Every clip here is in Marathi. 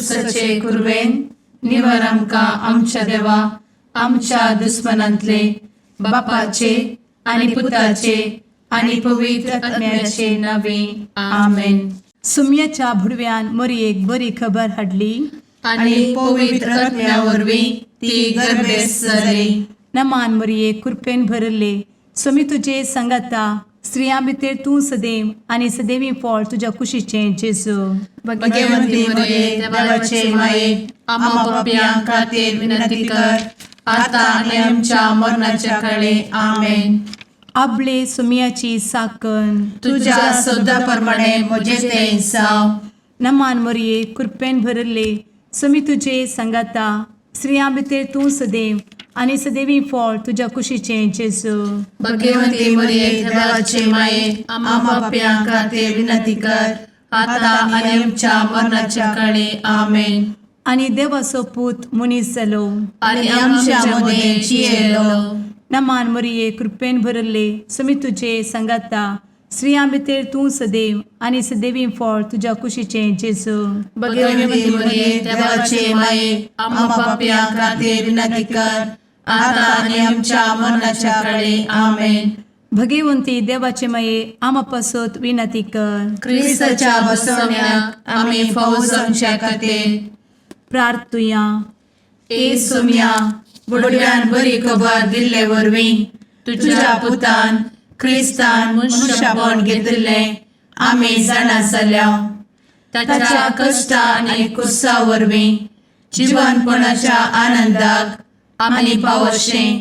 खुर्सचे कुर्वेन निवर आमकां आमच्या देवा आमच्या दुस्मनांतले बापाचे आनी पुताचे आनी पवित्र आत्म्याचे नावे आमेन. सुम्याच्या भुडव्यान मरयेक बरी खबर हाडली आनी पवित्र आत्म्या वरवीं ती गर्भेस जाली. नमान मरयेक कृपेन भरले समी तुजे संगाता स्त्रियां भितर तूं सदैव आनी सदैवी फळ तुज्या कुशीचें जेजू. भगवंती मरिये देवाचे माये आम्हा पाप्यां खातीर विनंती कर आता आनी आमच्या मरणाच्या काळी आमेन. आपले सुम्याची साकन तुझ्या सोदा प्रमाणे म्हजे तें जावं. नमान मरये कृपेन भरले समी तुजे संगाता स्त्रियां भितर तूं सदैव आनी सदैवी फळ तुज्या कुशीचें जेजू. भगवंती मरिये देवाचे माये आम्हा पाप्यां खातीर विनंती कर आता आनी आमच्या मरणाच्या काळी आमेन. आनी देवाचो पूत मनीस जालो आनी आमच्या मदें जियेलो. नमान मरये कृपेन भरले समी तुजे संगाता स्त्रियां भितर तूं सदैव आनी सदैवी फळ तुज्या कुशीचें जेजू. भगवंती मरिये देवाचे माये आम्हा पाप्यां खातीर विनंती कर आता आनी आमच्या मरणाच्या काळी आमेन. भगवंती देवाचे माये आमा पासत विनंती कर. क्रिस्ताच्या बसवण्याक आमी फावो जावचे खातीर प्रार्थुया. ए सुम्या बुडव्यान बरी खबर दिल्ले वरवीं तुज्या पुतान क्रिस्तान मनशापण घेतिल्ले आमी जाणा जाल्या. ताच्या कश्टा आनी कुर्सा वरवीं जिवनपणाच्या आनंदाक आमी पावशें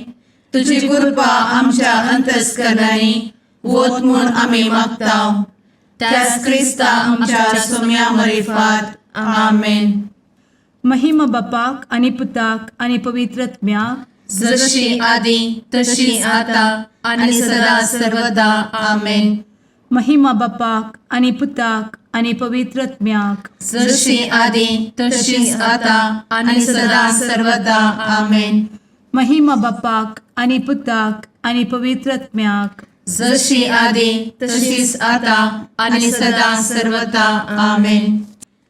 तुजी कृपा आमच्या अंतस्करणांनी वोत म्हूण आमी मागतां. त्याच क्रिस्ता आमच्या सुम्या मरिफात आमेन. महिमा बापाक आनी पुताक आनी पवित्र आत्म्याक जशी आदी तशी आता आनी सदा सर्वदा आमेन. महिमा बापाक आनी पुताक आनी पवित्र आत्म्याक जशी आदी तशीच आता आनी सदा सर्वदा आमेन. महिमा बापाक आनी पुताक आनी पवित्र आत्म्याक जशी आदी तशीच आता आनी सदा सर्वदा आमेन.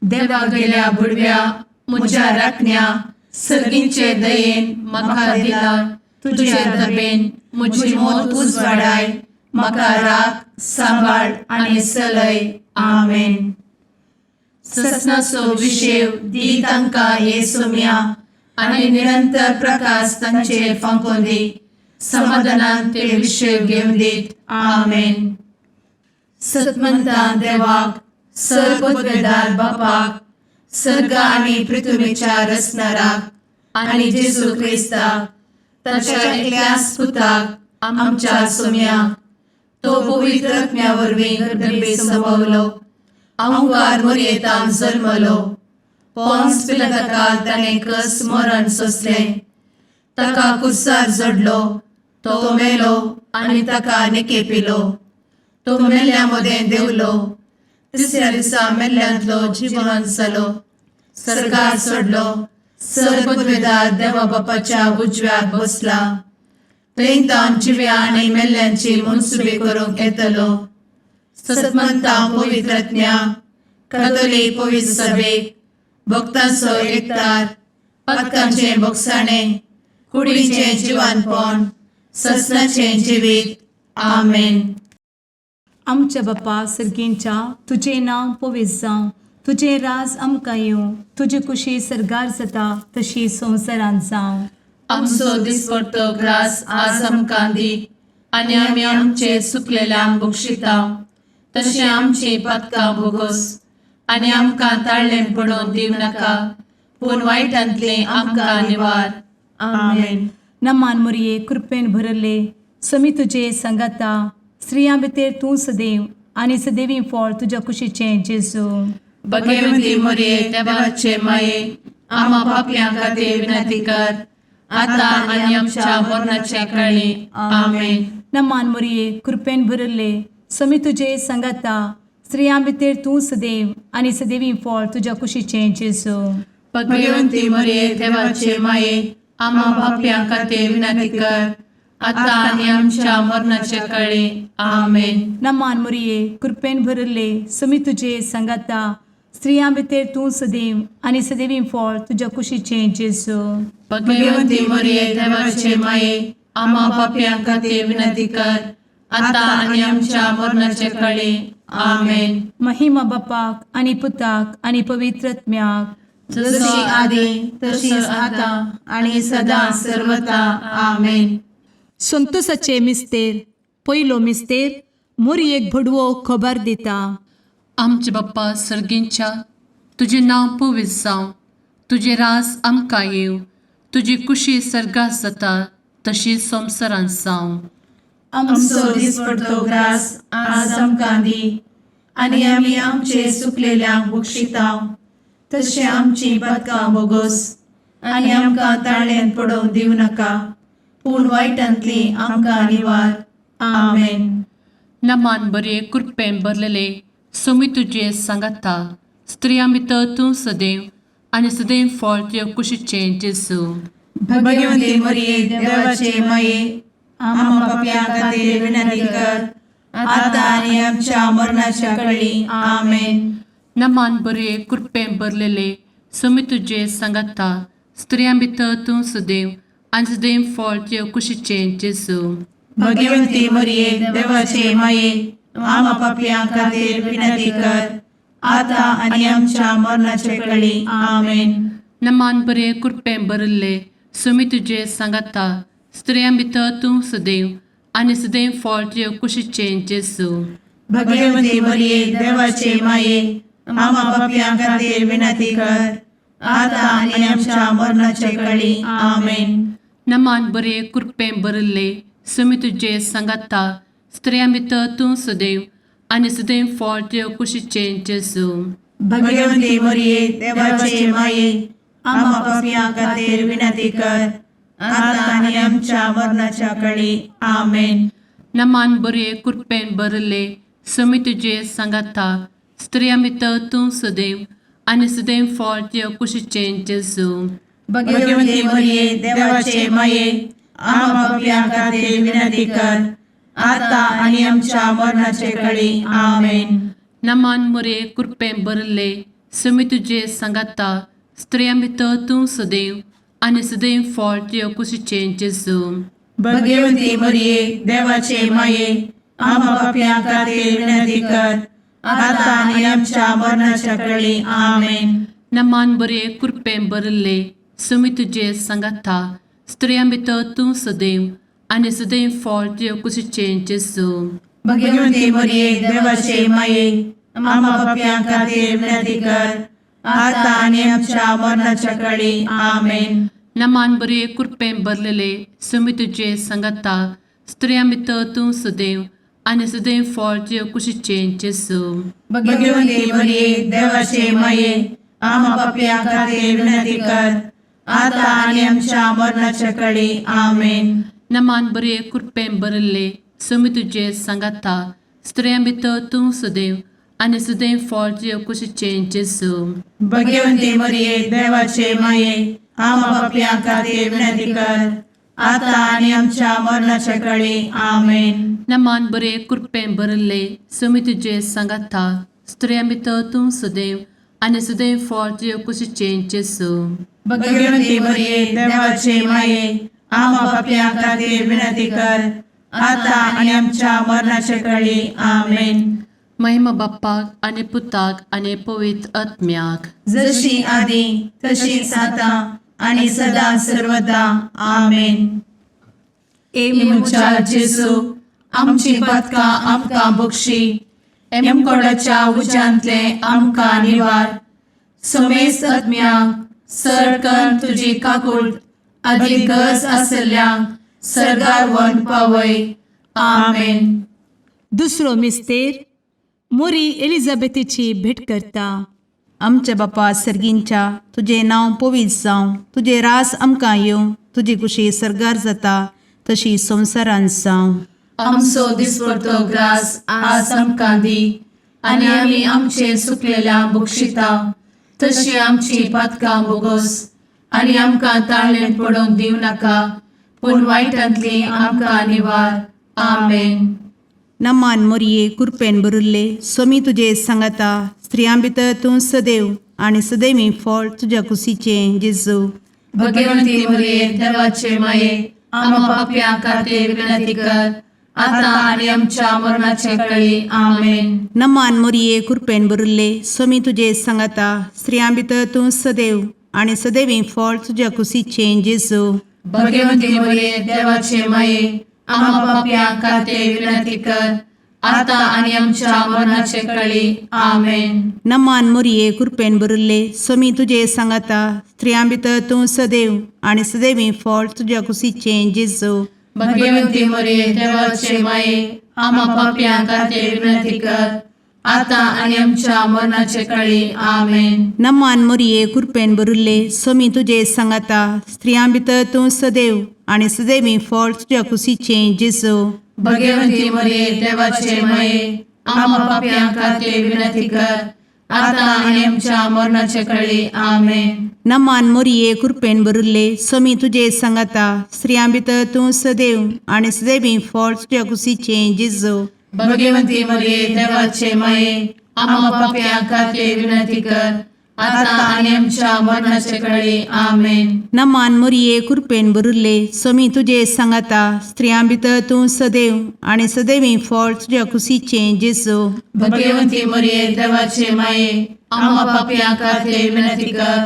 देवा गेल्या बुडव्या म्हज्या राखण्या सर्गींचे दयेन म्हाका दिला तुजे धबेन म्हजी मोत उजवाडाय म्हाका राख सांबाळ आनी चलय आमेन. ससनाचो विशेव दी तांकां हे सुम्या आनी निरंतर प्रकाश तांचेर फांकून दी. समाधानान ते विशेव घेवन दीत आमेन. सतमंता देवाक सर्वपदवेदार बापाक सर्ग आनी पृथ्वीच्या रचणाराक आनी जेजू क्रिस्ताक ताच्या एकल्याच पुताक आमच्या सुम्याक तो पवित्र आत्म्या वरवीं गर्भे संभवलो. अंगार मरयेंत जल्मलो. पोंस पिलाताकाल ताणें कस मरण सोंसलें. ताका कुर्सार जडलो. तो मेलो आनी ताका निकेपिलो. तो मेल्ल्या मदें देंवलो. तिसऱ्या दिसा मेल्ल्यांतलो जिवंत जालो. सर्गार चडलो. सर्वपदवेदार देवा बापाच्या उजव्याक बसला. थंयतान जिव्या आनी मेल्ल्यांची मनसुबी करूंक येतलो. सतमंता पवित्र आत्म्या कातोलीक पवित्र सभेक भक्तांचो एकठार पातकांचें भोगसाणें कुडीचें जिवनपण ससनाचें जिवीत आमेन. आमच्या बापा सर्गींच्या तुजें नांव पवित्र जावं. तुजें राज आमकां येवं. तुजी कुशी सर्गार जाता तशी संवसारांत जावं. आमचो दिसपडटो ग्रास आज आमकां दी आनी आमी आमचे चुकलेल्यांक बक्षिता तशें आमची पातकां भोगोस आनी आमकां ताळ्ळें पडोवन दिव नाका पूण वायटांतले आमकां निवार आमेन. नमान मरये कृपेन भरले समी तुजे संगाता स्त्रियां भितर तूं सदैव आनी सदैवी फळ तुज्या कुशीचें जेजू. भगवंती मरिये देवाचे माये आम्हा पाप्यां खातीर विनंती कर आता आनी आमच्या मरणाच्या काळी आमेन. नमान मरये कृपेन भरले समी तुजे संगाता स्त्रियां भितर तूं सदैव आनी सदैवी फळ तुज्या कुशीचें जेजू. भगवंती मरिये देवाचे माये आम्हा पाप्यां खातीर विनंती कर आता आनी आमच्या मरणाच्या काळी आमेन. नमान मरये कृपेन भरले समी तुजे संगाता स्त्रियां भितर तूं सदैव आनी सदैवी फळ तुज्या कुशीचें जेजू. भगवंती मरिये देवाचे माये आम्हा पाप्यां खातीर विनंती कर आता आणि आमच्या मरणाच्या काळी आमेन. महिमा बापाक आनी पुताक आनी पवित्रत्म्याक, जशी आदी तशीच आता आणि सदा सर्वदा आमेन. संतोसाचे मिस्तेर. पयलो मिस्तेर. मोरयेक भडवो खबर दिता. आमचे बाप्पा सर्गींच्या, तुझे नाव पवित्र जावं, तुझे रास आमकां येव, तुजी कुशी सर्गात जाता तशी संवसारांत जावं. आमचो दिसपडटो ग्रास आज आमकां दी आणि आमी आमचे सुकलेल्यांक बक्षितांव, तशें आमची पातकां बोगोस आनी आमकां ताळ्यान पडोवंक दिवं नाका, पूण वायटांतली आमकां निवार. आमेन. नमान बरे कृपेन भरलेले सोमी तुझे सांगाता, स्त्रियां भितर तूं सदैव आनी सदैव फळ तुज्या कुशीचें जेजू. भगवंती मरिये देवाचे माये आम्हा पाप्यां खातीर विनंती कर आता आणि आमच्या मरणाच्या काळी आमेन. नमान बरे कृपेन भरलेले सोमी तुझे सांगाता, स्त्रियां भितर तूं सदैव आनी सदैव फळ तुज्या कुशीचें जेजू. भगवंती मरिये देवाचे माये आम्हा पाप्यां खातीर विनंती कर आता आणि आमच्या मरणाच्या काळी आमेन. नमान बरे कृपेन भरले सोमी तुझे सांगाता, स्त्रियां भितर तूं सदैव आनी सदैव फळ तुज्या कुशीचें जेजू. भगवंती मरिये देवाचे माये आम्हा पाप्यां खातीर विनंती कर आता आणि आमच्या मरणाच्या काळी आमेन. नमान बरे कृपेन भरले सोमी तुझे सांगाता, स्त्रियां भितर तूं सदैव आनी सदैव फळ तुज्या कुशीचें जेजू. भगवंती मरिये देवाचे माये आम्हा पाप्यां खातीर विनंती कर आता आणि आमच्या मरणाच्या काळी आमेन. नमान बरे कृपेन भरले सोमी तुझे सांगाता, स्त्रियां भितर तूं सदैव आनी सदैव फळ तुज्या कुशीचें जेजू. भगवंती मरिये देवाचे माये आम्हा पाप्यां खातीर विनंती कर आता आणि आमच्या मरणाच्या काळी आमेन. नमान बरे कृपेन भरले सोमी तुझे सांगाता, स्त्रियां भितर तूं सदैव आनी सदैव फळ तुज्या कुशीचें जेजू. भगवंती मरिये देवाचे माये आम्हा पाप्यां खातीर विनंती कर आता आणि आमच्या मरणाच्या काळी आमेन. नमान बरे कृपेन भरले सोमी तुझे सांगाता, स्त्रियां भितर तूं सदैव आनी सदैव फळ तुज्या कुशीचें जेजू. भगवंती मरिये देवाचे माये आम्हा पाप्यां खातीर विनंती कर आता आणि आमच्या मरणाच्या काळी आमेन. नमान बरे कृपेन भरलेले सोमी तुझे सांगाता, स्त्रियां भितर तूं सदैव आनी सदैव फळ तुज्या कुशीचें जेजू. भगवंती मरिये देवाचे माये आम्हा पाप्यां खातीर विनंती कर आता आणि आमच्या मरणाच्या काळी आमेन. नमान बरे कृपेन भरले सोमी तुझे सांगाता, स्त्रियां भितर तूं सदैव आनी सदैव फळ तुज्या कुशीचें जेजू. भगवंती मरिये देवाचे माये आम्हा पाप्यां खातीर विनंती कर आता आणि आमच्या मरणाच्या काळी आमेन. नमान बरे कृपेन भरले सोमी तुझे सांगाता, स्त्रियां भितर तूं सदैव आनी सदैव फळ तुज्या कुशीचें जेजू. भगवंती मरिये देवाचे माये आम्हा पाप्यां खातीर विनंती कर आता आणि आमच्या मरणाच्या काळी आमेन. महिमा बाप्पाक आनी पुताक आनी पवित्र आत्म्याक, जशी आदी तशीच आता आणि सदा सर्वदा आमेन. मुचा जेजू आमची पातकां आमकां बक्षी, एमकोडाच्या उज्यांतले आमकां निवार. सोमेस आत्म्याक सडकन तुजी काकूट अधिक गरज आसल्यांक सर्गार व्हरून पावय. आमेन. दुसरो मिस्तेर. मोरी एलिझाबेथीची भेट करता. आमच्या बापा सर्गींच्या, तुझे नाव पवित्र जावं, तुझे रास आमकां येवं, तुजी कुशी सर्गार जाता तशी संवसारांत जावं. आमचो दिसपडटो ग्रास आज आमकां दी आणि आमी आमचे सुकलेल्यांक बक्षितांव, तशी आमची पातकां बोगोस आणि आमकां ताळ्यान पडोवंक दिवं नाका, पूण वायटांतली आमकां निवार. आमेन. नमान मोरये कृपेन बरुल्ले स्वामी तुझे सांगाता स्त्रियां भितर तूं सदैव आणि सदैवी फळ तुझ्या कुशीचे जेजू. भगवंती मरिये देवाचे माये आम्हा पाप्यां खातीर विनंती कर आता आणि आमच्या मरणाचे काळी आमेन. नमान मोरये कृपेन बरुल्ले स्वामी तुझे सांगाता स्त्रियां भितर तूं सदैव आणि सदैवी फळ तुझ्या कुशीचे जेजू. भगवंती मरिये देवाचे माये आम्हा पाप्यां खातीर विनंती कर आता आणि आमच्या मरणाचे काळी आमेन. नमान मोरये कृपेन बरुल्ले स्वामी तुझे सांगाता स्त्रियां भितर तूं सदैव आणि सदैवी फळ तुझ्या कुशीचे जेजू. भगवंती मरिये देवाचे माये आम्हा पाप्यां खातीर विनंती कर आता आणि आमच्या मरणाचे काळी आमेन. नमान मोरये कृपेन बरुल्ले स्वामी तुझे सांगाता स्त्रियां भितर तूं सदैव आणि सदैवी फळ तुझ्या कुशीचे जेजू. भगवंती मरिये देवाचे माये आम्हा पाप्यां खातीर विनंती कर आता आणि आमच्या मरणाचे काळी आमेन. नमान मोरये कृपेन बरुल्ले स्वामी तुझे सांगाता स्त्रियां भितर तूं सदैव आणि सदैवी फळ तुझ्या कुशीचे जेजू. भगवंती मरिये देवाचे माये आम्हा पाप्यां खातीर विनंती कर आता आणि आमच्या मरणाचे काळी आमेन. नमान मोरये कृपेन बरुल्ले स्वामी तुझे सांगाता स्त्रियां भितर तूं सदैव आणि सदैवी फळ तुझ्या कुशीचे जेजू. भगवंती मरिये देवाचे माये आम्हा पाप्यां खातीर विनंती कर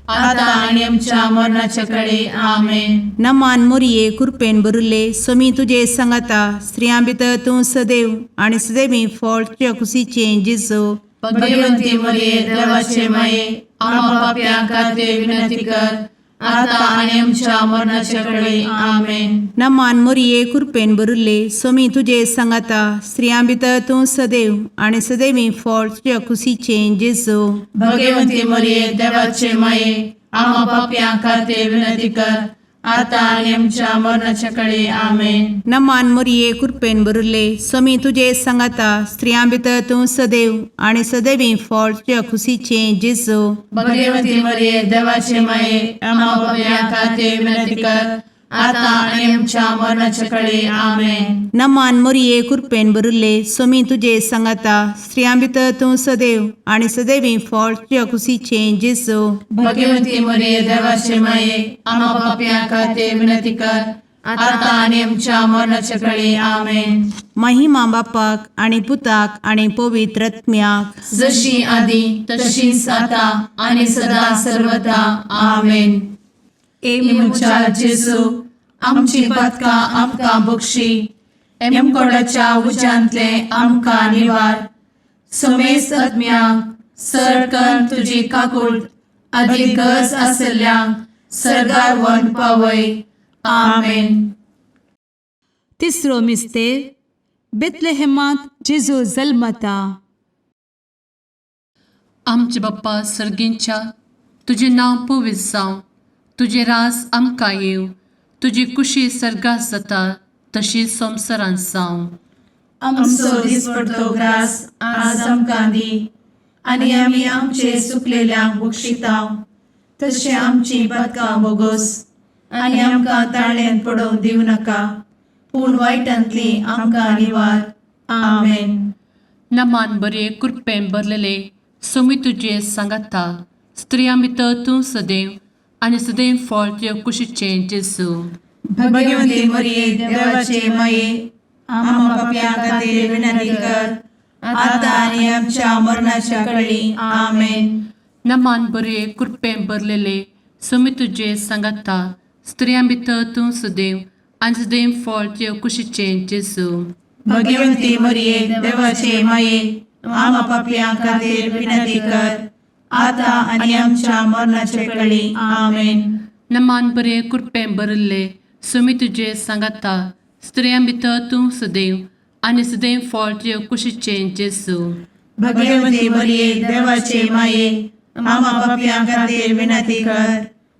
आता आणि आमच्या मरणाचे काळी आमेन. नमान मोरये कृपेन बरुल्ले स्वामी तुझे सांगाता स्त्रियां भितर तूं सदैव आणि सदैवी फळ तुझ्या कुशीचे जेजू. भगवंती मरिये देवाचे माये आम्हा पाप्यां खातीर विनंती कर आता आणि आमच्या मरणाचे काळी आमेन. नमान मोरये कृपेन बरुल्ले स्वामी तुझे सांगाता स्त्रियां भितर तूं सदैव आणि सदैवी फळ तुझ्या कुशीचे जेजू. भगवंती मरिये देवाचे माये आम्हा पाप्यां खातीर विनंती कर आता आणि आमच्या मरणाच्या काळी आमेन. नमान मोरये कृपेन बरुल्ले स्वामी तुझे सांगाता स्त्रियां भितर तूं सदैव आणि सदैवी फळ तुझ्या कुशीचे जेजू. भगवंती मरिये देवाचे माये आम्हा पाप्यां खातीर विनंती कर आता आणि आमच्या मरणाच्या काळी आमेन. नमान मोरये कृपेन बरुल्ले स्वामी तुझे सांगाता स्त्रियां भितर तूं सदैव आणि सदैवी फळ तुझ्या कुशीचे जेजू. भगवंती मरिये देवाचे माये आम्हा पाप्यां खातीर विनंती कर आता आणि आमच्या मरणाच्या काळी आमेन. महिमा बापाक आणि पुताक आणि पवित्र आत्म्याक जशी आधी तशीच आता आणि सदा सर्वदा आमेन. एमुच्या जेजू आमची पदका आमकां बक्षी एमकोडाच्या उज्यांतले आमकां निवार. समेस्त आत्म्यांक सरकन तुजी काकूट अधिक गरज आसल्ल्यांक सरगार वन पावय. आमेन. तिसरो मिस्तेर बेतलेहेमांत जेजू जल्मता. आमचे बाप्पा सर्गींच्या तुझे नांव पवित्र जावं, तुझे राज आमकां येवं, तुजी कुशी सर्गात जाता तशी संवसारांत जावं. आमचो दिसपडटो ग्रास आज आमकां दी आनी आमी आमचे सुकलेल्यांक बक्षितांव तशें आमची पदकां बोगोस आनी आमकां ताळ्यान पडोवंक दिवं नाका पूण वायटांतली आमकां निवार. आमेन. नमान बरे कृपेन भरलेले स्वामी तुझे सांगाता स्त्रियां भितर तूं सदैव आणि सदैव फळ तुझ्या कुशीचे जेजू. भगवंती मरिये देवाचे माये आम्हा पाप्यां खातीर विनंती कर आता आनी आमच्या मरणाच्या काळी. आमेन. नमान बरे कृपेन भरलेले स्वामी तुझे सांगाता स्त्रियां भितर तूं सदैव आणि सदैव फळ तुझ्या कुशीचे जेजू. भगवंती मरिये देवाचे माये आम्हा पाप्यां खातीर विनंती कर आता आनी आमच्या मरणाचे काळी. आमेन. नमान बरे कृपेन भरले स्वामी तुझे सांगाता स्त्रियां भितर तूं सदैव आणि सदैव फळ तुझ्या कुशीचे जेजू. भगवंती मरिये देवाचे माये आम्हा पाप्यां खातीर विनंती कर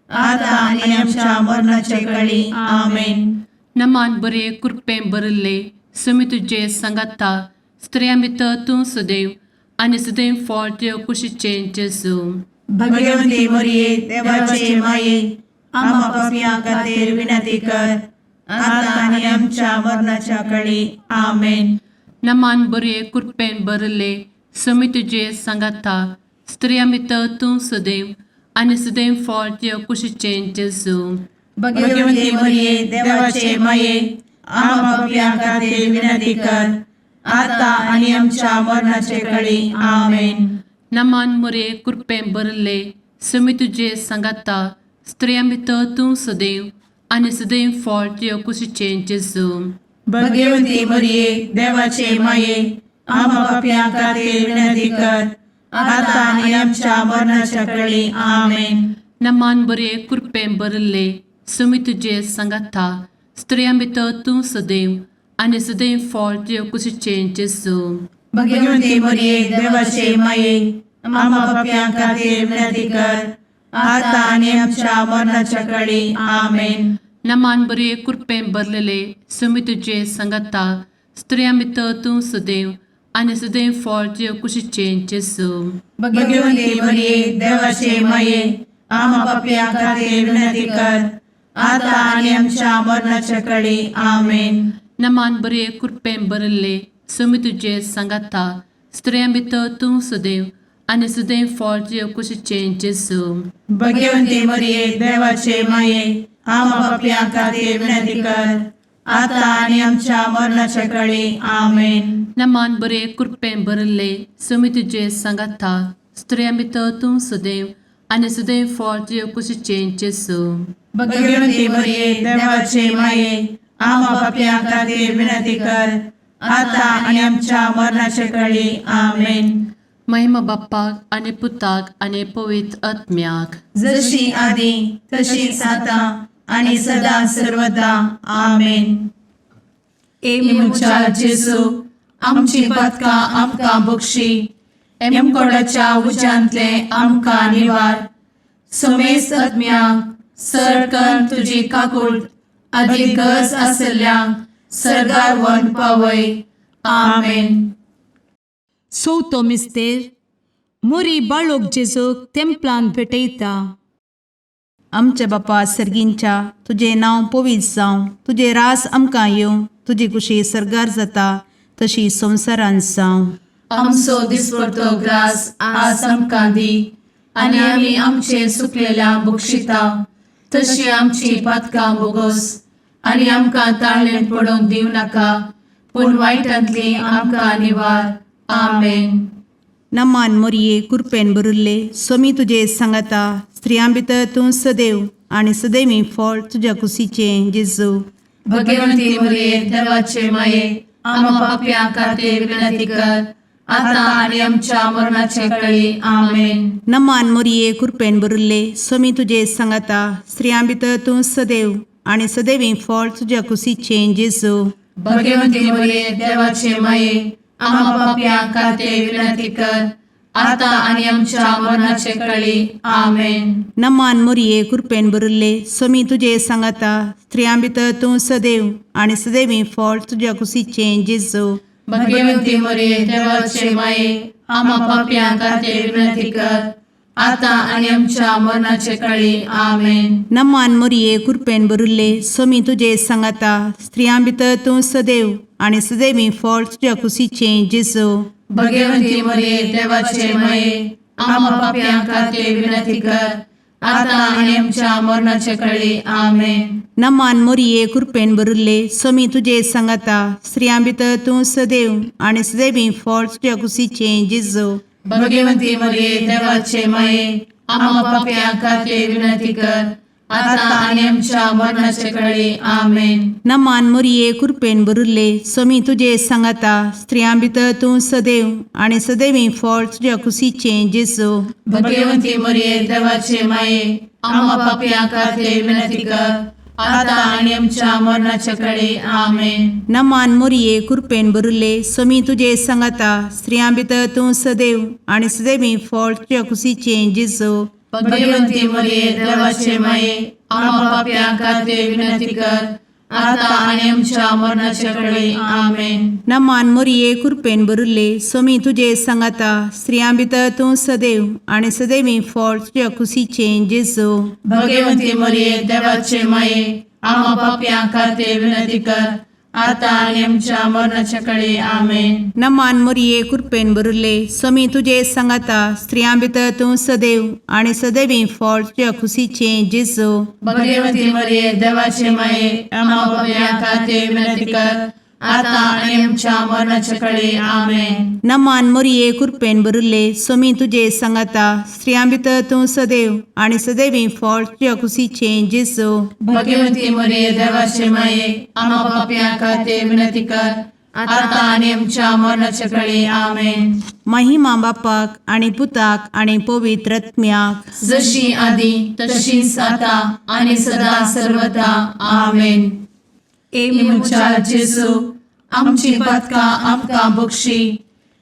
आता आनी आमच्या मरणाचे काळी. आमेन. नमान बरे कृपेन भरले स्वामी तुझे सांगाता स्त्रियां भितर तूं सदैव आणि सदैव फळ तुझ्या कुशीचे जेजू. भगवंती मरिये देवाचे माये आम्हा पाप्यां खातीर विनंती कर आता आनी आमच्या मरणाच्या काळी. आमेन. नमान बरे कृपेन भरले समी तुझे सांगाता स्त्रिया भितर तूं सदैव आनी सदैव फळ तुझ्या कुशीचें जेजू भगवंती मरिये देवाचे माये आम्हा पापियां खातीर विनंती कर आता आणि आमच्या मरणाचे काळी आमेन. नमान बरे कृपेन भरले समी तुझे सांगाता स्त्रिया भितर तूं सदैव आनी सदैव फळ तुझ्या कुशीचें जेजू भगवंती मरिये देवाचे माये आम्हा पापियां खातीर विनंती कर आता आणि आमच्या मरणाच्या काळी आमेन. नमान बरे कृपेन भरले समी तुझे सांगाता स्त्रिया भितर तूं सदैव आनी सदैव फळ तुझ्या कुशीचें जेजू भगवंती मरिये देवाचे माये आम्हा पापियां खातीर विनंती कर आता आणि आमच्या मरणाच्या काळी आमेन. नमान बरे कृपेन भरलेले समी तुझे सांगाता स्त्रिया भितर तूं सदैव आनी सदैव फळ तुझ्या कुशीचें जेजू भगवंती मरिये देवाचे माये आम्हा पापियां खातीर विनंती कर आता आणि आमच्या मरणाच्या काळी आमेन. नमान बरे कृपेन भरले समी तुझे सांगाता स्त्रिया भितर तूं सदैव आनी सदैव फळ तुझ्या कुशीचें जेजू भगवंती मरिये देवाचे माये आम्हा पापियां खातीर विनंती कर आता आणि आमच्या मरणाच्या काळी आमेन. नमान बरे कृपेन भरले समी तुझे सांगाता स्त्रिया भितर तूं सदैव आनी सदैव फळ तुझ्या कुशीचें जेजू भगवंती मरिये देवाचे माये आम्हा पापियां खातीर विनंती कर आता आणि आमच्या मरणाच्या काळी आमेन. महिमा बाप्पाक आनी पुताक आनी पवित्र आत्म्याक जशी आदी तशीच आता आणि सदा सर्वदा आमेन. मुचा जेजू आमची पदकां आमकां बक्षी एमकोडाच्या उज्यांतले आमकां निवार समेस्त आत्म्यांक सरकन तुजी काकूळ अधिक गरज आसल्ल्यांक सरगार वन पावय आमेन. चवथो मिस्तेर मोरी बाळोक जेजूक तेंपलान भेटयता. आमच्या बापा सर्गींच्या तुझे नांव पवित्र जावं तुझे रास आमकां येवं तुजी कुशी सरगार जाता तशी संवसारांत जावं. आमचो दिसपडटो ग्रास आज आमकां दी आनी आमी आमचे सुकलेल्यांक बक्षिता तशी आमची पदकां बोगोस आनी आमकां ताळ्ळें पडोवंक दिव नाका पूण वायटांतली आमकां निवार आमेन. नमान मोरये कृपेन भरले समी तुझे सांगाता स्त्रियां भितर तूं सदैव आनी सदैवी फळ तुझ्या कुशीचें जेजू भगवंती मरिये देवाचे माये आम्हा पापियां खातीर विनंती कर आता आणि आमच्या मरणाचे काळी आमेन. नमान मोरये कृपेन भरले समी तुझे सांगाता स्त्रियां भितर तूं सदैव आनी सदैवी फळ तुझ्या कुशीचें जेजू भगवंती मरिये देवाचे माये आम्हा पापियां खातीर विनंती कर आता आणि आमच्या मरणाचे काळी आमेन. नमान मोरये कृपेन भरले समी तुझे सांगाता स्त्रियां भितर तूं सदैव आनी सदैवी फळ तुझ्या कुशीचें जेजू भगवंती मरिये देवाचे माये आम्हा पापियां खातीर विनंती कर आता आणि आमच्या मरणाचे काळी आमेन. नमान मोरये कृपेन भरले समी तुझे सांगाता स्त्रियां भितर तूं सदैव आनी सदैवी फळ तुझ्या कुशीचें जेजू भगवंती मरिये देवाचे माये आम्हा पापियां खातीर विनंती कर आता आणि आमच्या मरणाचे काळी आमेन. नमान मोरये कृपेन भरले समी तुझे सांगाता स्त्रियां भितर तूं सदैव आनी सदैवी फळ तुझ्या कुशीचें जेजू भगवंती मरिये देवाचे माये आम्हा पापियां खातीर विनंती कर आता आणि आमच्या मरणाचे काळी आमेन. नमान मोरये कृपेन भरले समी तुझे सांगाता स्त्रियां भितर तूं सदैव आनी सदैवी फळ तुझ्या कुशीचें जेजू भगवंती मरिये देवाचे माये आम्हा पापियां खातीर विनंती कर आता आणि आमच्या मरणाच्या काळी आमेन. नमान मोरये कृपेन भरले समी तुझे सांगाता स्त्रियां भितर तूं सदैव आनी सदैवी फळ तुझ्या कुशीचें जेजू भगवंती मरिये देवाचे माये आम्हा पापियां खातीर विनंती कर आता आणि आमच्या मरणाच्या काळी आमेन. नमान मोरये कृपेन भरले समी तुझे सांगाता स्त्रियां भितर तूं सदैव आनी सदैवी फळ तुझ्या कुशीचें जेजू भगवंती मरिये देवाचे माये आम्हा पापियां खातीर विनंती कर आता आणि आमच्या मरणाच्या काळी आमेन. नमान मोरये कृपेन बरुले स्वामी तुझे सांगाता स्त्रियां भितर तूं सदैव आणि सदैवी फळ तुझ्या खुशीचे जेजू. भगवती मरिये देवाचे माये आम्हा पाप्या खातीर विनंती कर, आता आणि आमच्या मरणाच्या काळी आमेन. नमान मोरये कृपेन बरुले स्वामी तुझे सांगाता स्त्रियां भितर तूं सदैव आणि सदैवी फळ तुझ्या खुशीचे जेजू. भगवती मरिये देवाचे माये आम्हा पाप्या खातीर विनंती कर, आता आणि आमच्या मरणाच्या काळी आमेन. महिमा बापाक आणि पुताक आणि पवित्र आत्म्याक, जशी आधी तशीच आता आणि सदा सर्वदा आमेन. मुचा जेजू आमची पदका आमकां बक्षी,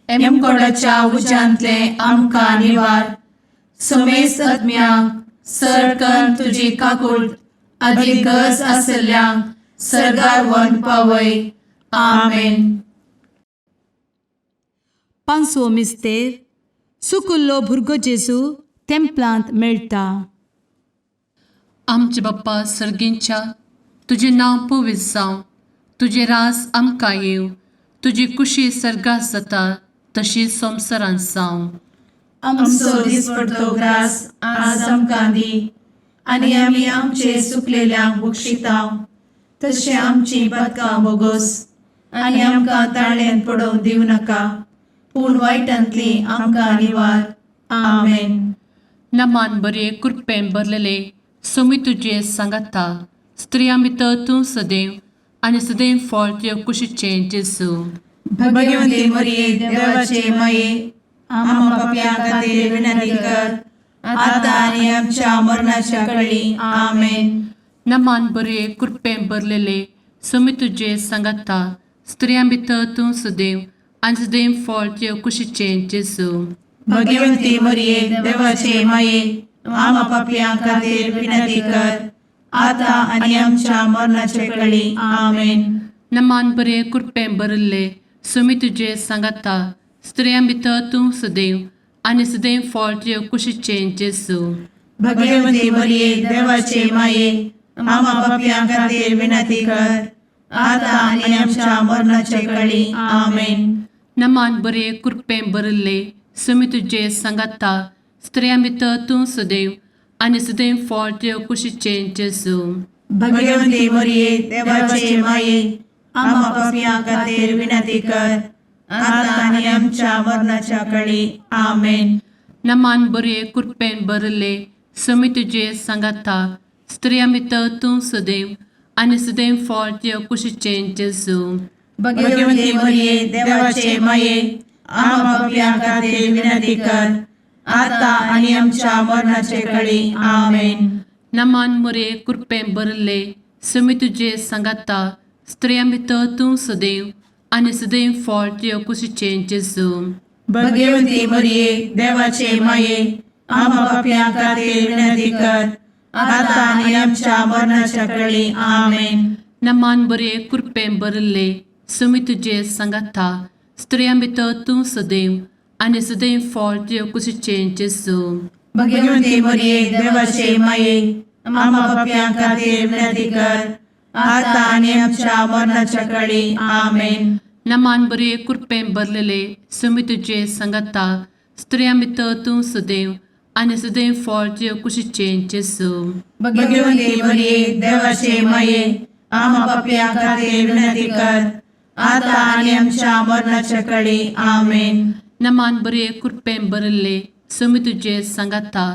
एमकोडाच्या उज्यांतले आमकां निवार. समेस्त आत्म्यांक सरकन तुजी काकूट अधिक गज आसल्ल्यांक सरगार वन पावय. आमेन. पांचवो मिस्तेर सुकुल्लो भुरगो जेजू तेंपलांत मेळटा. आमचे बाप्पा सर्गींच्या तुझे नांव पवित्र जावं, तुझे रास आमकां येव, तुजी कुशी सर्गास जाता तशी संवसारांत जावं. आमचो दिसपडटो ग्रास आज आमकां दी, आनी आमी आमचे चुकलेल्यांक बक्षितांव. तशें आमची पदकां बोगोस आनी आमकां ताळ्यान पडोवंक दिवं नाका, पूण वायटांतली आमकां निवार. आमेन. नमान बरे कृपेन भरलेले सोमी तुझे सांगाता स्त्रियां भितर तूं सदैव आणि सदैव फळ तुझ्या कुशीचे जेजू. भगवती मरिये देवाचे माये आम्हा पाप्यां खातीर विनंती कर, आता आनी आमच्या मरणाच्या काळी आमेन. नमान बरे कृपेन भरलेले सोमी तुझे सांगाता स्त्रियां भितर तूं सदैव आणि सदैव फळ तुझ्या कुशीचे जेजू. भगवती मरिये देवाचे माये आम्हा पाप्यां खातीर विनंती कर, आता आनी आमच्या मरणाच्या काळी आमेन. नमान बरे कृपेन भरले सोमी तुझे सांगाता स्त्रियां भितर तूं सदैव आणि सदैव फळ तुझ्या कुशीचे जेजू. भगवती मरिये देवाचे माये आम्हा पाप्यां खातीर विनंती कर, आता आनी आमच्या मरणाच्या काळी आमेन. नमान बरे कृपेन भरले सोमी तुझे सांगाता स्त्रियां भितर तूं सदैव आणि सदैव फळ तुझ्या कुशीचे जेजू. भगवती मरिये देवाचे माये आम्हा पाप्यां खातीर विनंती कर, आता आनी आमच्या मरणाच्या काळी आमेन. नमान बरे कृपेन भरले सोमी तुझे सांगाता स्त्रियां भितर तूं सदैव आणि सदैव फळ तुझ्या कुशीचे जेजू. भगवती मरिये देवाचे माये आम्हा पाप्यां खातीर विनंती कर, आता आनी आमच्या मरणाच्या काळी आमेन. नमान बरे कृपेन भरले सोमी तुझे सांगाता स्त्रियां भितर तूं सदैव आणि सदैव फळ तुझ्या कुशीचे जेजू. भगवती मरिये देवाचे माये आम्हा पाप्यां खातीर विनंती कर, आता आनी आमच्या मरणाच्या काळी आमेन. नमान बरे कृपेन भरले सोमी तुझे सांगाता स्त्रियां भितर तूं सदैव आणि सदैव फळ तुझ्या कुशीचे जेजू. भगवती मरिये देवाचे माये आम्हा पाप्यां खातीर विनंती कर, आता आनी आमच्या मरणाच्या काळी आमेन. नमान बरे कृपेन भरलेले सोमी तुझे सांगाता स्त्रियां भितर तूं सदैव आणि सदैव फळ तुझ्या कुशीचे जेजू. भगवती मरिये देवाचे माये आम्हा पाप्यां खातीर विनंती कर, आता आनी आमच्या मरणाच्या काळी आमेन. नमान बरे कृपेन भरले सोमी तुझे सांगाता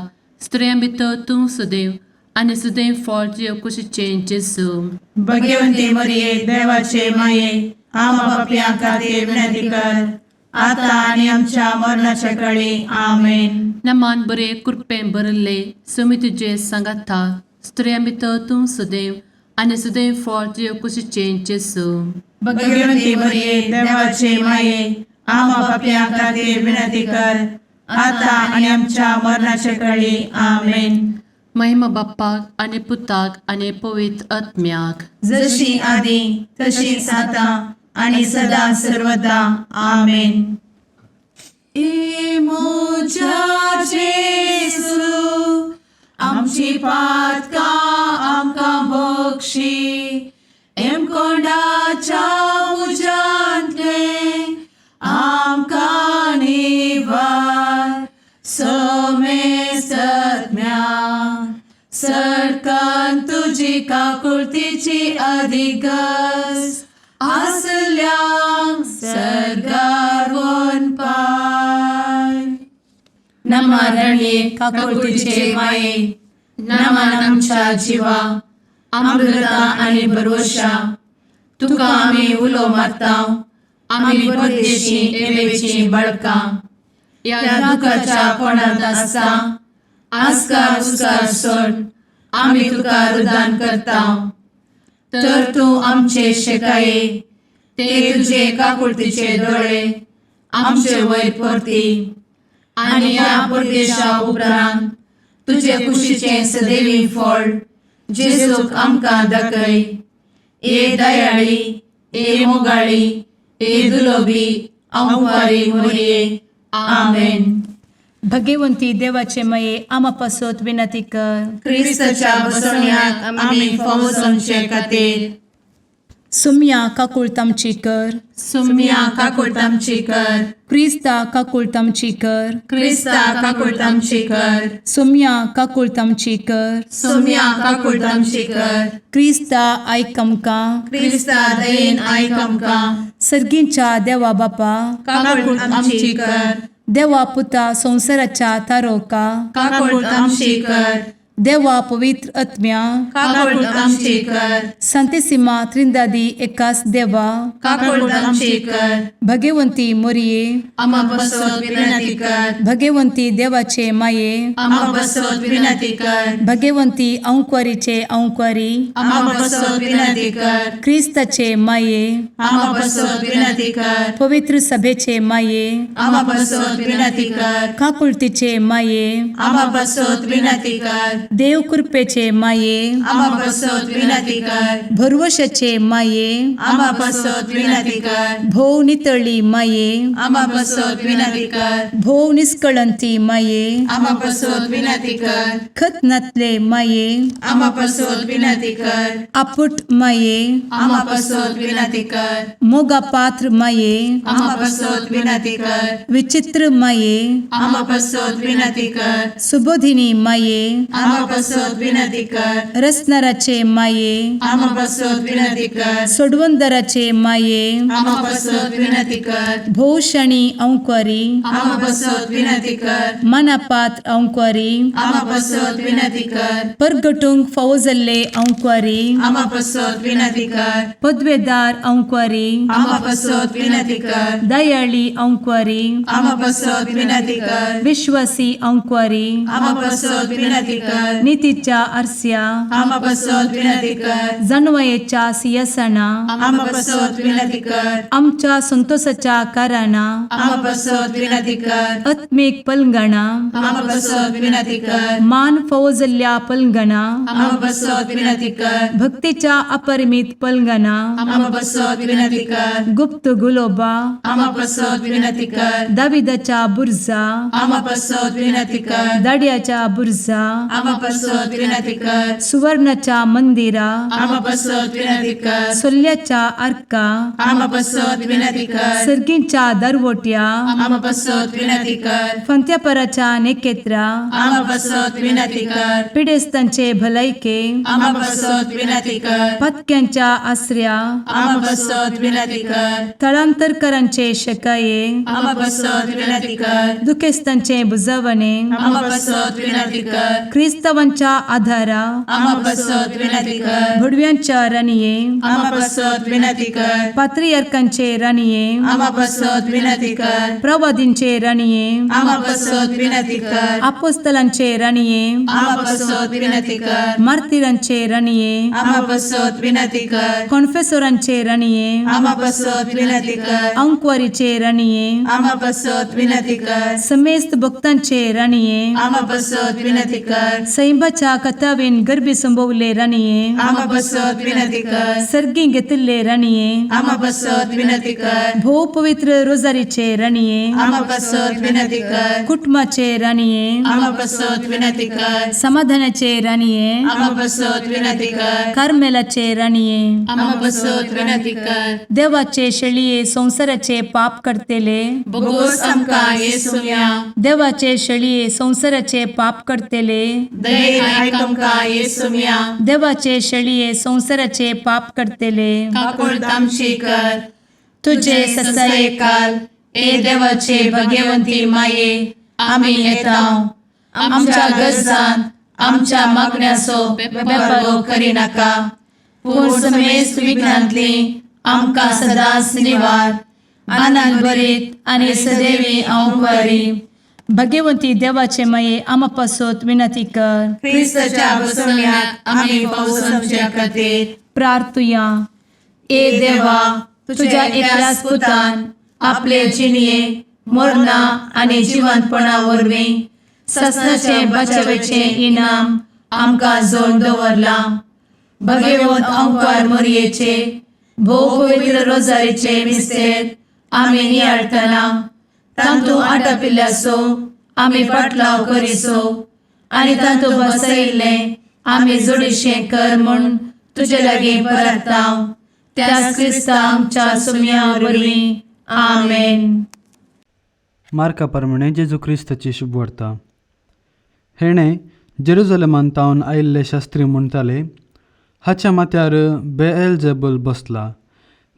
स्त्रियां भितर तूं सदैव आणि सदैव फळ तुझ्या कुशीचे जेजू. भगवती मरिये देवाचे माये आम्हा पाप्यां खातीर विनंती कर, आता आनी आमच्या मरणाच्या काळी आमेन. नमान बरे कृपेन भरले सोमी तुझे सांगाता स्त्रियां भितर तूं सदैव आणि सदैव फळ तुझ्या कुशीचे जेजू. भगवती मरिये देवाचे माये आम्हा पाप्यां खातीर विनंती कर, आता आनी आमच्या मरणाच्या काळी आमेन. महिमा बाप्पाक आणि पुताक आणि पवित्र आत्म्याक, जशी आधी तशीच आता आणि सदा सर्वदा आमेन. मोजा जेजू आमची पातका आमकां बक्षी, एमकोंडाच्या उजांतले आमकां निवार सोमे सत्म्या सडकान तुजी काकुळतीची अधिगस आसल्यांक सरगार वन पाय नमारणे काकुळतीचे माये नमान आमच्या जिवा अमृता आनी भरवशा तुका आमी उलो मारताव आमी परदेशी एवेची बळकां या दुखाच्या कोणात आसता आस्कार उस्कार सोड आमी तुका रुदान करताव तर तूं आमचे शेकाये ते तुजे काकुळतीचे दोळे आमचे वयर परती आनी या परदेशा उपरांत तुजे कुशीचे सदैवी फळ जेजूक आमकां दाखय ए दयाळी ए मोगाळी ए दुलोबी अंवारी मोरये आमेन. भगवंती देवाचे मये आमा पासत विनंती कर. क्रिस्ताच्या बसवण्याक आमी फावो समचे खातीर सुम्या काकुळतामची कर. सुम्या काकुळतामची कर. क्रिस्ता काकुळतामची कर. क्रिस्ता काकुळतामची कर. सुम्या काकुळतामची कर. सुम्या काकुळतामची कर. क्रिस्ता आयक आमकां. क्रिस्ता दयेन आयक आमकां. सर्गींच्या देवा बापा काकुळतामची कर. देवा पुता संसाराच्या तारोका काकुळतामची कर. देवा पवित्र आत्म्या काकुळतामची कर. संतेसिमा त्रिंदादी एकाच देवा काकुळतामची कर. भगवंती मोरये आमा बसवत विनंती कर. भगवंती देवाचे माये आमा बसवत विनंती कर. भगवंती अंक्वारीचे अंक्वारी आमा बसवत विनंती कर. क्रिस्ताचे माये आमा बसवत विनंती कर. पवित्र सभेचे माये आमा बसवत विनंती कर. काकुळतीचे माये आमा बसवत विनंती कर. देव कृपेचे माये आमा बसवत विनंती कर. भरवशाचे माये आमा बसवत विनंती कर. भोव नितळी माये आमा बसवत विनंती कर. भोव निष्कळंती माये आमा बसवत विनंती कर. खत नातले माये आमा बसवत विनंती कर. आपुट माये आमा बसवत विनंती कर. मोगा पात्र माये आमा बसवत विनंती कर. विचित्र माये आमा बसवत विनंती कर. सुबोधिनी माये आमा बसवत विनंती कर. रसनाराचे माये आमा बसवत विनंती कर. सोडवंदराचे माये आमा बसवत विनंती कर. भोवशणी अंक्वारी आमा बसवत विनंती कर. मनापात्र अंक्वारी आमा बसवत विनंती कर. परगटूंक फावो जाल्ले अंक्वारी आमा बसवत विनंती कर. पदवेदार अंक्वारी आमा बसवत विनंती कर. दयाळी अंक्वारी आमा बसवत विनंती कर. विश्वासी अंक्वारी आमा बसवत विनंती कर. नीतीच्या आरस्या आमा बसवत विनंती कर. जाणवयेच्या सिंहासना आमा बसवत विनंती कर. आमच्या संतोषाच्या कारणा आमा बसवत विनंती कर. आत्मिक पलंगणा आमा बसवत विनंती कर. मान फावो जाल्ल्या पलंगणा आमा बसवत विनंती कर. भक्तीच्या अपरिमित पलंगणा आमा बसवत विनंती कर. गुप्त गुलोबा आमा बसवत विनंती कर. दाविदाच्या बुर्जा आमा बसवत विनंती कर. दाड्याच्या बुर्जा आमा बसवत विनंती कर. सुवर्णाच्या मंदिरा आमा बसवत विनंती कर. सोल्ल्याच्या अर्का आमा बसवत विनंती कर. सर्गींच्या दरवोट्या आमा बसवत विनंती कर. फंत्यापराच्या नेकेत्रा आमा बसवत विनंती कर. पिडेस्तांचे भलायके आमा बसवत विनंती कर. पथक्यांच्या आश्रया आमा बसवत विनंती कर. स्थळांतरकरांचे शेकाये आमा बसवत विनंती कर. दुखेस्तांचे बुजावणे आमा बसवत विनंती कर. ख्रिस्तवांच्या आधारा आमा बसवत विनंती कर. भडव्यांच्या राणीये आमा बसवत विनंती कर. पात्रियार्कांचे राणीये आमा बसवत विनंती कर. प्रवादींचे राणीये आमा बसवत विनंती कर. अपोस्तलांचे राणीये आमा बसवत विनंती कर. मार्तिरांचे राणीये आमा बसवत विनंती कर. कॉन्फेसोरांचे राणीये आमा बसवत विनंती कर. अंक्वारीचे राणीये आमा बसवत विनंती कर. समेस्त भक्तांचे राणीये आमा बसवत विनंती कर. सैंबाच्या कथावेन गर्भी संभोवले राणीये आम्हा बसत विनंती कर. सर्गी घेतले राणीये आम्हा बसत विनंती कर. भो पवित्र रोजारीचे राणीये आम्हा बसत विनंती कर. कुटुंबाचे राणीये आम्हा बसत विनंती कर. समाधानाचे राणीये आम्हा बसत विनंती कर. कार्मेलाचे राणीये आम्हा बसत विनंती कर. देवाचे शेळीये संसाराचे पाप करतेले बघोस आमका येसुया. देवाचे शेळीये संसाराचे पाप करतेले दये ऐक आमका येसुया. देवाचे शेळीये संसाराचे पाप करतेले काकुळ तामशी कर. तुझे ससाये काल ए देवाचे भाग्यवंती माये आम्ही येताव. आमच्या गरजांत आमच्या मागण्याचो बेपागो करी नाका. पूर्ण समेस्त विघ्नांतली आमकां सदांच निवार. आनंद भरीत आणि सदैवी औंकवारी भाग्यवंती देवाचे माये आम्हा पासोत विनंती कर. ख्रिस्ताच्या बसवण्यात आम्ही पावसाच्या खातीर प्रार्थुया. ए देवा तुझ्या एकल्याच पुतान आपले जिणये मरणा आणि जिवंतपणा वरवीं ससनाचे बचावेचे इनाम आमकां जोड दवरला. भगवंत औंकार मरयेचे भोव पवित्र रोजारीचे मिस्तेर आमी नियाळटना तांतू आटापिल्ल्यासो आमी पाटलाव करिसो आनी तांतू बसयिल्ले आमी जोडीशें कर म्हूण तुजे लागीं परतांव. त्याच क्रिस्ता आमच्या सुम्या वरवीं आमेन. मार्का प्रमाणे जेजू क्रिस्ताची शुभ वार्ता. हेणे जेरुजलेमान तावन आयिल्ले शास्त्री म्हणटाले, हाच्या माथ्यार बेएल्जेबूल बसला.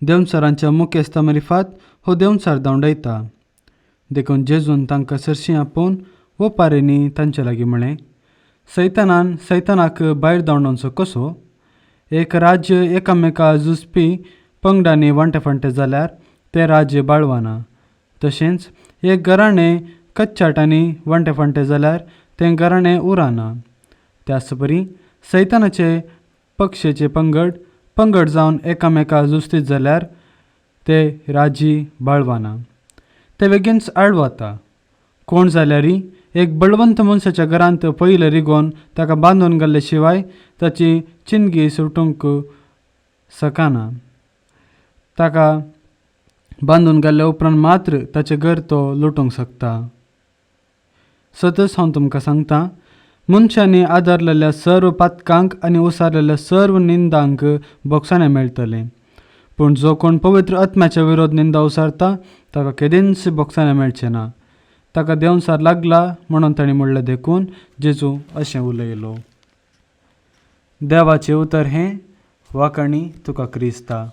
देंवचारांच्या मुखेस्ता मरिफात हो देंवचार धांवडयता. देखून जेजून तांकां सरशी आपोवन वो पारेनी तांचे लागीं म्हळें, सैतानान सैतानाक भायर धांवडोवचो कसो? एक राज्य एकामेका झुजपी पंगडांनी वांटे फांटे जाल्यार तें राज्य बाळवाना. तशेंच एक घराणें कच्चाटांनी वांटे फांटे जाल्यार तें घराणें उराना. त्याच परी सैतानाचे पक्षेचे पंगड जावन एकामेका झुजतीत जाल्यार ते राज्य बाळवाना. ते बेगीनच आडवाता. कोण जाल्यारय एक बळवंत मनशाच्या घरांत पयलें रिगोवन ताका बांदून घाल्ले शिवाय ताची चिंतगी सुटूंक शकना. ताका बांदून घाल्ल्या उपरांत मात्र ताचें घर तो लुटूंक शकता. सतत हांव तुमकां सांगता, मनशांनी आदारलेल्या सर्व पातकांक आनी उसारलेल्या सर्व निंदांक बोगसाणें मेळटलें. पूण जो कोण पवित्र आत्म्याच्या विरोध निंदा उसारता ताका केदींच बोगसाणें मेळचें ना. ताका देंवचार लागला म्हणून ताणें म्हणलें देखून जेजू अशें उलयलो. देवाचें उतर हें वाकाणी तुका क्रिस्ता.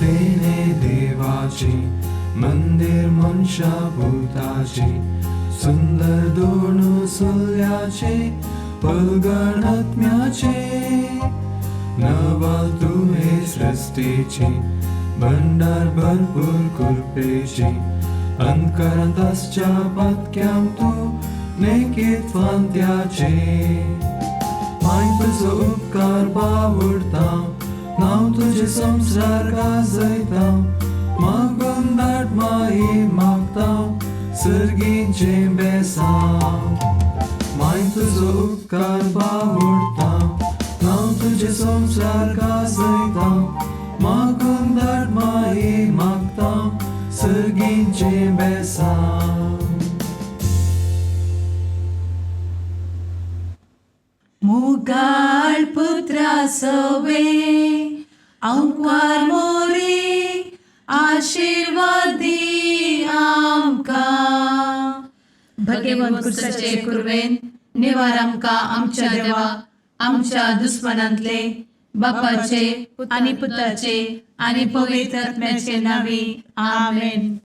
देणे देवाची मंदिर मनशा भूताची सुंदर दोन सुल्याचे पलगण आत्म्याचे नवाल तुहे सृष्टीची भंडार भरपूर कृपेची अंतरांताच्या पातक्याम तू नेकीत फांत्याचे माय तुझो उपकार बावडता नाव तुझे संसार गाजयता मागून दाट माये मागता सर्गींचे बेसांव माय तुझो उपकार बावडता नाव तुझे संसार गाजयता मागून दाट माये मागता सर्गींचे बेसांव. मुगाळ पुत्रा सवे औंकवार मोरी आशीर्वाद दी आमकां. भगवंत क्रिस्ताचे कुरवेन निवार आमकां आमच्या देवा आमच्या दुस्मनांतले बापाचे आनी पुताचे आनी पवित्र आत्म्याचे नावी आमेन.